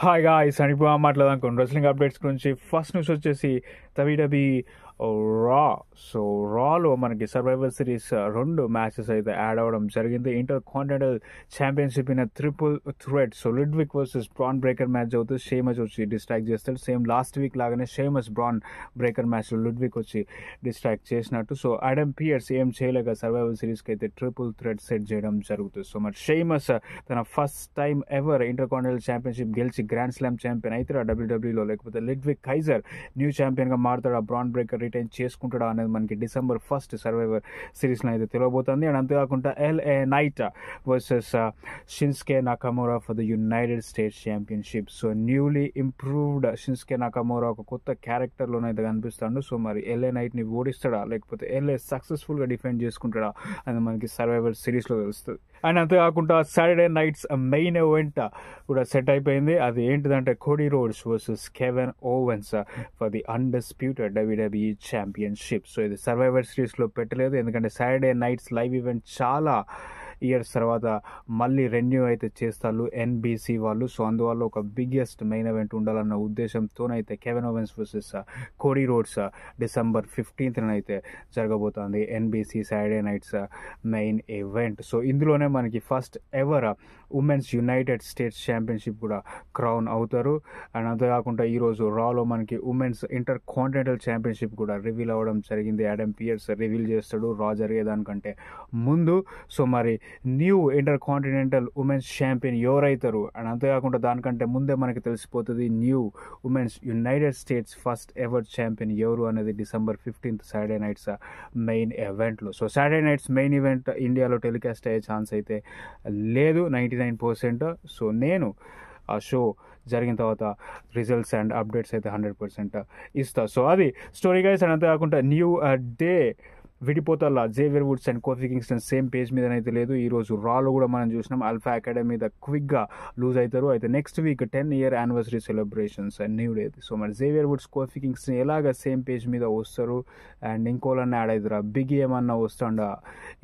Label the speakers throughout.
Speaker 1: Hi guys అని ఇప్పుడు మాట్లాడదాం రెస్లింగ్ అప్డేట్స్ గురించి. ఫస్ట్ న్యూస్ వచ్చేసి WWE రా. సో రాలో మనకి సర్వైవర్ సిరీస్ 2 మ్యాచెస్ అయితే యాడ్ అవ్వడం జరిగింది. Inter continental championship in triple threat. So Ludwig versus bran breaker match అవుతుంది. షేమస్ వచ్చి డిస్ట్రాక్ట్ చేస్తాడు. సేమ్ లాస్ట్ వీక్ లాగానే షేమస్ బ్రాన్ బ్రేకర్ మ్యాచ్లో లుడ్విక్ వచ్చి డిస్ట్రాక్ట్ చేసినట్టు. సో ఆడమ్ పియర్స్ ఏం చేయలేక సర్వైవర్ సిరీస్కి అయితే ట్రిపుల్ థ్రెట్ సెట్ చేయడం జరుగుతుంది. సో మరి షేమస్ తన first time ever intercontinental championship గెలిచి గ్రాండ్ స్లామ్ ఛాంపియన్ అవుతారా డబ్ల్యూడబ్ల్యూలో, లేకపోతే లుడ్విక్ కైజర్ న్యూ ఛాంపియన్గా మారుతాడా, బ్రాన్ బ్రేకర్ రిటైన్ చేసుకుంటాడా అనేది మనకి December 1st సర్వైవర్ సిరీస్లో అయితే తెలియబోతుంది. అండ్ అంతేకాకుండా LA Knight versus Shinsuke Nakamura for the United States championship. So newly improved Shinsuke Nakamura ఒక కొత్త క్యారెక్టర్లోనైతే కనిపిస్తాడు. సో మరి LA నైట్ని ఓడిస్తాడా, లేకపోతే LA సక్సెస్ఫుల్గా డిఫెండ్ చేసుకుంటాడా అనేది మనకి సర్వైవర్ సిరీస్లో తెలుస్తుంది. అండ్ అంతేకాకుండా సాటర్డే నైట్స్ మెయిన్ ఈవెంట్ కూడా సెట్ అయిపోయింది. అది ఏంటిదంటే Cody Rhodes versus Kevin Owens for the undisputed WWE championship. So ఇది సర్వైవర్ సిరీస్లో పెట్టలేదు, ఎందుకంటే సాటర్డే నైట్స్ లైవ్ ఈవెంట్ చాలా ఇయర్స్ తర్వాత మళ్ళీ రెన్యూ అయితే చేస్తారు NBC వాళ్ళు. సో అందువల్ల ఒక బిగ్గెస్ట్ మెయిన్ ఈవెంట్ ఉండాలన్న ఉద్దేశంతోనైతే Kevin Owens versus Cody Rhodes December 15th అయితే జరగబోతోంది NBC Saturday night's main event. So ఇందులోనే మనకి first ever women's United States championship కూడా క్రౌన్ అవుతారు. అండ్ అంతేకాకుండా ఈరోజు రాలో మనకి ఉమెన్స్ ఇంటర్ కాంటినెంటల్ ఛాంపియన్షిప్ కూడా రివీల్ అవ్వడం జరిగింది. ఆడమ్ పియర్స్ రివీల్ చేస్తాడు రా జరిగేదానికంటే ముందు. సో మరి new intercontinental women's champion ఎవరైతారు, అండ్ అంతేకాకుండా దానికంటే ముందే మనకి తెలిసిపోతుంది new women's United States first ever champion ఎవరు అనేది December 15th Saturday night's main ఈవెంట్లో. So Saturday night's main event ఇండియాలో టెలికాస్ట్ అయ్యే ఛాన్స్ అయితే లేదు 99%. సో నేను ఆ షో జరిగిన తర్వాత రిజల్ట్స్ అండ్ అప్డేట్స్ అయితే 100% ఇస్తా. సో అది స్టోరీ గైస్. అండ్ అంతేకాకుండా న్యూ డే విడిపోతాలా Xavier Woods and Kofi Kingston same page మీదనైతే లేదు. ఈరోజు రాలో కూడా మనం చూసినాం ఆల్ఫా అకాడమీ మీద క్విక్గా లూజ్ అవుతారు. అయితే next week 10th anniversary celebrations new day. So మరి జేవియర్ వుడ్స్ కోఫీ కింగ్స్టన్ ఎలాగ సేమ్ పేజ్ మీద వస్తారు అండ్ ఇంకోలన్నా యాడ్ అవుతారా, బిగ్ ఏమన్నా వస్తుండా,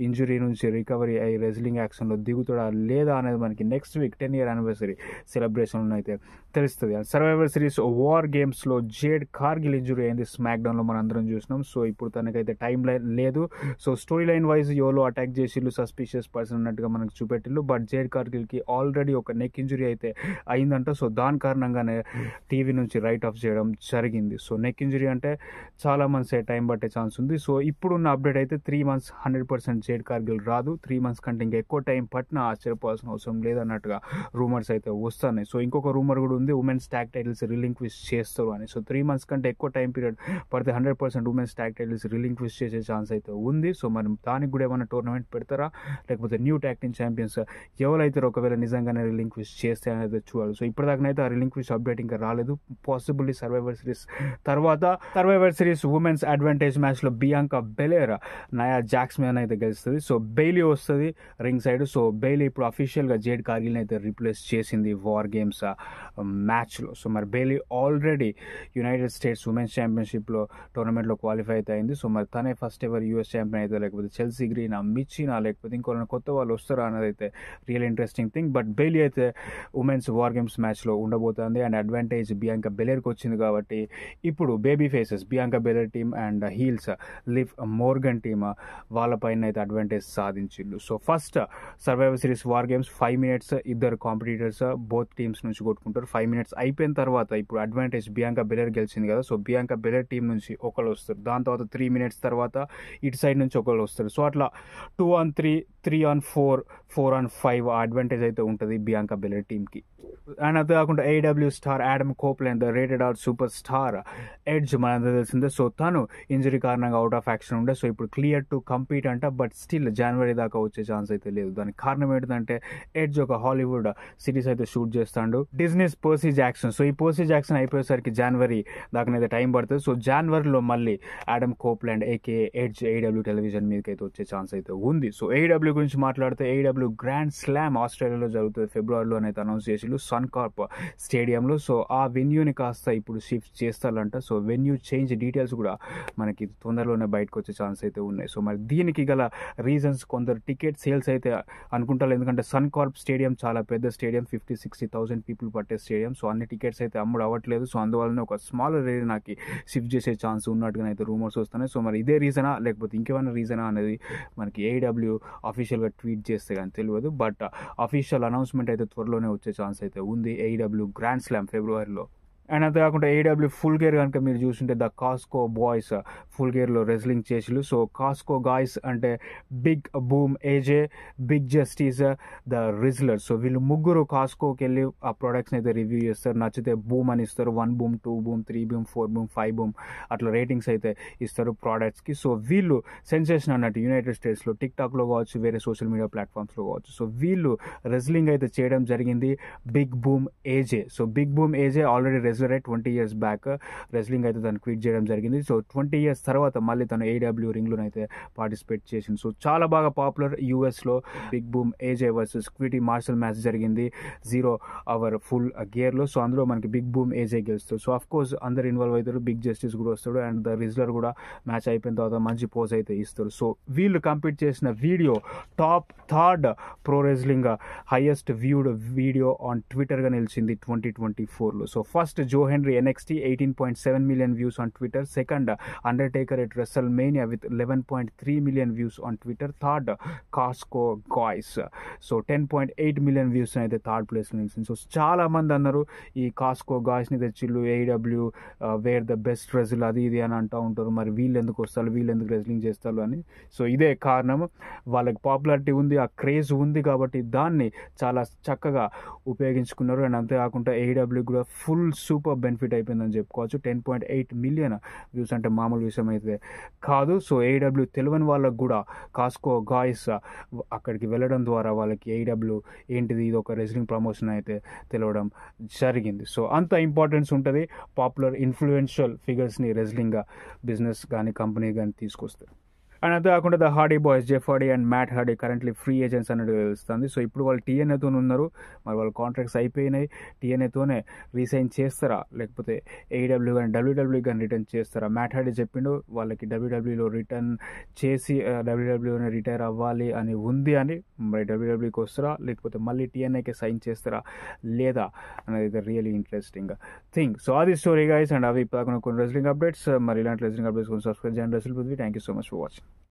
Speaker 1: ఇంజురీ నుంచి రికవరీ అయ్యి రెజ్లింగ్ యాక్షన్లో దిగుతాడా లేదా అనేది మనకి next week 10th anniversary celebration అయితే తెలుస్తుంది. సర్వైవర్ సిరీస్ వార్ గేమ్స్లో జేడ్ కార్గిల్ ఇంజురీ అయింది స్మాక్ డౌన్లో మనం అందరం చూసినాం. సో ఇప్పుడు తనకైతే టైం లైన్ లేదు. సో స్టోరీ లైన్ వైజ్ ఎవరో అటాక్ చేసిళ్ళు, సస్పిషియస్ పర్సన్ అన్నట్టుగా మనకు చూపెట్టిళ్ళు. బట్ జేడ్ కార్గిల్కి ఆల్రెడీ ఒక నెక్ ఇంజురీ అయితే అయిందంట. సో దాని కారణంగానే టీవీ నుంచి రైట్ ఆఫ్ చేయడం జరిగింది. సో నెక్ ఇంజురీ అంటే చాలా మంత్స్ టైం పట్టే ఛాన్స్ ఉంది. సో ఇప్పుడున్న అప్డేట్ అయితే 3 months 100% జేడ్ కార్గిల్ రాదు. 3 months కంటే ఇంకా ఎక్కువ టైం పట్టినా ఆశ్చర్యపోవాల్సిన అవసరం లేదన్నట్టుగా రూమర్స్ అయితే వస్తున్నాయి. సో ఇంకొక రూమర్ కూడా ఉంది, ఉమెన్స్ ట్యాగ్ టైటిల్స్ రిలింక్విష్ చేస్తారు అని. సో 3 months కంటే ఎక్కువ టైం పీరియడ్ పడితే 100% ఉమెన్స్ ట్యాగ్ టైటిల్స్ రిలింక్విష్ చేసే ఛాన్స్ అయితే ఉంది. సో మరి దానికి కూడా ఏమైనా టోర్నమెంట్ పెడతారా, లేకపోతే న్యూ ట్యాగ్ టీమ్ ఛాంపియన్స్ ఎవరైతే ఒకవేళ నిజంగానే రిలింక్విష్ చేస్తే అనేది చూడాలి. సో ఇప్పటిదాకానైతే ఆ రిలింక్విష్ అప్డేట్ ఇంకా రాలేదు. పాసిబుల్లీ సర్వైవర్ సిరీస్ తర్వాత సర్వైవర్ సిరీస్ ఉమెన్స్ అడ్వాంటేజ్ మ్యాచ్లో బియాంకా బెలేర్ నయా జాక్స్ మీద అయితే గెలుస్తుంది. సో బెయిలీ వస్తుంది రింగ్ సైడ్. సో బెయిలీ ఇప్పుడు అఫీషియల్గా జేడ్ కార్గిల్ని అయితే రీప్లేస్ చేసింది వార్ గేమ్స్ మ్యాచ్లో. సో మరి Bayley already United States women's ఛాంపియన్షిప్లో టోర్నమెంట్లో క్వాలిఫై అయితే అయింది. సో మరి తనే ఫస్ట్ ఎవర్ US ఛాంపియన్ అయితే, లేకపోతే చెల్సీ గ్రీనా, మిచ్చినా, లేకపోతే ఇంకొన కొత్త వాళ్ళు వస్తారా అన్నది అయితే real interesting thing. But Bayley అయితే ఉమెన్స్ వార్ గేమ్స్ మ్యాచ్లో ఉండబోతుంది. అండ్ అడ్వాంటేజ్ బియాంకా బెలేర్కి వచ్చింది కాబట్టి ఇప్పుడు baby faces Bianca Belair team and heels Liv Morgan team వాళ్ళపైన అయితే అడ్వాంటేజ్ సాధించిండు. So first Survivor Series War Games 5 minutes ఇద్దరు కాంపిటీటర్స్ బోత్ టీమ్స్ నుంచి కొట్టుకుంటారు. 5 minutes అయిపోయిన తర్వాత ఇప్పుడు అడ్వాంటేజ్ బియాంకా బెలేర్ గెలిచింది కదా. సో బియాంకా బెలేర్ టీం నుంచి ఒకళ్ళు వస్తారు. దాని తర్వాత 3 minutes తర్వాత ఇటు సైడ్ నుంచి ఒకళ్ళు వస్తారు. సో అట్లా 2-on-3, 3-on-4, 4-on-5 అడ్వాంటేజ్ అయితే ఉంటుంది బియాంకా బెలేర్ టీంకి. అండ్ అంతే కాకుండా AEW star Adam Copeland rated R superstar Edge మనందరూ తెలిసిందే. సో తను ఇంజరీ కారణంగా అవుట్ ఆఫ్ యాక్షన్ ఉండే. సో ఇప్పుడు క్లియర్ టు కంపీట్ అంట, బట్ స్టిల్ జనవరి దాకా వచ్చే ఛాన్స్ అయితే లేదు. దానికి కారణం ఏంటంటే ఎడ్జ్ ఒక హాలీవుడ్ సిరీస్ అయితే షూట్ చేస్తాడు, డిజ్నీస్ పర్సీ జాక్సన్. సో ఈ పర్సీ జాక్సన్ అయిపోయేసరికి జనవరి దాకానైతే టైం పడుతుంది. సో జనవరిలో మళ్ళీ Adam Copeland AK edge AEW television మీదకి అయితే వచ్చే ఛాన్స్ అయితే ఉంది. సో AEW గురించి మాట్లాడితే AEW గ్రాండ్ స్లామ్ ఆస్ట్రేలియాలో జరుగుతుంది, ఫిబ్రవరిలో అయితే అనౌన్స్ చేసి చేసిళ్ళు సన్ కార్ప్ స్టేడియంలో. సో ఆ వెన్యూని కాస్త ఇప్పుడు షిఫ్ట్ చేస్తారంట. సో వెన్యూ చేంజ్ డీటెయిల్స్ కూడా మనకి తొందరలోనే బయటకు వచ్చే ఛాన్స్ అయితే ఉన్నాయి. సో మరి దీనికి గల రీజన్స్ కొందరు టికెట్ సేల్స్ అయితే అనుకుంటారు, ఎందుకంటే సన్ కార్ప్ స్టేడియం చాలా పెద్ద స్టేడియం, 50,000-60,000 పీపుల్ పట్టే స్టేడియం. సో అన్ని టికెట్స్ అయితే అమ్ముడు అవ్వట్లేదు. సో అందువల్లనే ఒక స్మాలర్ ఏరియాకి షిఫ్ట్ చేసే ఛాన్స్ ఉన్నట్టుగా అయితే రూమర్స్ వస్తున్నాయి. సో మరి ఇదే రీజనా లేకపోతే ఇంకేమైనా రీజనా అనేది మనకి ఏడబ్ల్యూ అఫీషియల్గా ట్వీట్ చేస్తే కానీ తెలియదు. బట్ అఫీషియల్ అనౌన్స్మెంట్ అయితే త్వరలోనే వచ్చే ఛాన్స్ అయితే ఉంది ఏడబ్ల్యూ గ్రాండ్ స్లామ్ ఫిబ్రవరిలో. అండ్ అంతేకాకుండా ఏడబ్ల్యూ ఫుల్ గేర్ కనుక మీరు చూస్తుంటే ద కాస్కో బాయ్స్ ఫుల్ గేర్లో రెజ్లింగ్ చేసిళ్ళు. సో కాస్కో గాయ్స్ అంటే Big Boom AJ, Big Justice, the Wrizzler. So వీళ్ళు ముగ్గురు కాస్కోకి వెళ్ళి ఆ ప్రొడక్ట్స్ని అయితే రివ్యూ చేస్తారు. నచ్చితే బూమ్ అని ఇస్తారు, 1 boom, 2 boom, 3 boom, 4 boom, 5 boom అట్లా రేటింగ్స్ అయితే ఇస్తారు ప్రోడక్ట్స్కి. సో వీళ్ళు సెన్సేషన్ అన్నట్టు యునైటెడ్ స్టేట్స్లో టిక్టాక్లో కావచ్చు, వేరే సోషల్ మీడియా ప్లాట్ఫామ్స్లో కావచ్చు. సో వీళ్ళు రెజ్లింగ్ అయితే చేయడం జరిగింది Big Boom AJ. So Big Boom AJ already wrestler 20 years back wrestling అయితే తను క్విట్ చేయడం జరిగింది. సో 20 years తర్వాత మళ్ళీ తను ఏడబ్ల్యూ రింగ్లో అయితే పార్టిసిపేట్ చేసింది. సో చాలా బాగా పాపులర్ యూఎస్లో big Boom ఏజే versus క్విటీ martial match జరిగింది 0 hour ఫుల్ గేర్లో. సో అందులో మనకి బిగ్ బూమ్ ఏజే గెలుస్తాడు. సో అఫ్ కోర్స్ అందరు ఇన్వాల్వ్ అవుతారు, బిగ్ జస్టిస్ కూడా వస్తాడు అండ్ ద రిజ్లర్ కూడా మ్యాచ్ అయిపోయిన తర్వాత మంచి పోజ్ అయితే ఇస్తారు. సో వీళ్ళు కంపీట్ చేసిన video top 3rd pro wrestling highest viewed video on ట్విట్టర్గా నిలిచింది 2024లో. So first Joe Henry NXT 18.7 million views on Twitter. Second, Undertaker at WrestleMania with 11.3 million views on Twitter. Third, Costco Guys. So 10.8 million views అయితే third ప్లేస్లో నిలిచింది. So చాలా మంది అన్నారు ఈ కాస్కో గాయ్స్ని తెచ్చిళ్ళు ఏడబ్ల్యూ వేర్ ద బెస్ట్ రెజ్ల్ అది ఇది అని అంటూ ఉంటారు. మరి వీళ్ళు ఎందుకు వస్తారు, వీళ్ళు ఎందుకు రెజ్లింగ్ చేస్తారు అని. సో ఇదే కారణం, వాళ్ళకి పాపులారిటీ ఉంది, ఆ క్రేజ్ ఉంది కాబట్టి దాన్ని చాలా చక్కగా ఉపయోగించుకున్నారు. అండ్ అంతేకాకుండా ఏడబ్ల్యూ కూడా ఫుల్ సూపర్ బెనిఫిట్ అయిపోయిందని చెప్పుకోవచ్చు. 10.8 million వ్యూస్ అంటే మామూలు విషయం అయితే కాదు. సో ఏడబ్ల్యూ తెలియని వాళ్ళకు కూడా కాస్కో గాయ్స్ అక్కడికి వెళ్ళడం ద్వారా వాళ్ళకి ఏడబ్ల్యూ ఏంటిది, ఇది ఒక రెజ్లింగ్ ప్రమోషన్ అయితే తెలియడం జరిగింది. సో అంత ఇంపార్టెన్స్ ఉంటుంది పాపులర్ ఇన్ఫ్లుయెన్షియల్ ఫిగర్స్ని రెజ్లింగ్ బిజినెస్ కానీ కంపెనీ కానీ తీసుకొస్తే. అండ్ అంతేకాకుండా the Hardy Boys Jeff Hardy and Matt Hardy currently free agents అన్నట్టు తెలుస్తుంది. సో ఇప్పుడు వాళ్ళు TNAతో ఉన్నారు, మరి వాళ్ళ కాంట్రాక్ట్స్ అయిపోయినాయి. TNAతోనే రీసైన్ చేస్తారా లేకపోతే AEW కానీ WWE కానీ రిటర్న్ చేస్తారా? మ్యాట్ హార్డీ చెప్పిండు వాళ్ళకి WWEలో రిటర్న్ చేసి WWEలోనే రిటైర్ అవ్వాలి అని ఉంది అని. మరి WWEకి వస్తారా లేకపోతే మళ్ళీ TNAకి సైన్ చేస్తారా లేదా అనేది రియలీ ఇంట్రెస్టింగ్ థింగ్. సో అది స్టోరీ గైస్. అండ్ అవి కొన్ని రెజ్లింగ్ అప్డేట్స్. మరి ఇలాంటి రెజ్లింగ్ అప్డేట్స్ కొంచెం సబ్స్క్రైబ్ చేయండి wrestling Prithvi. Thank you so much for watching.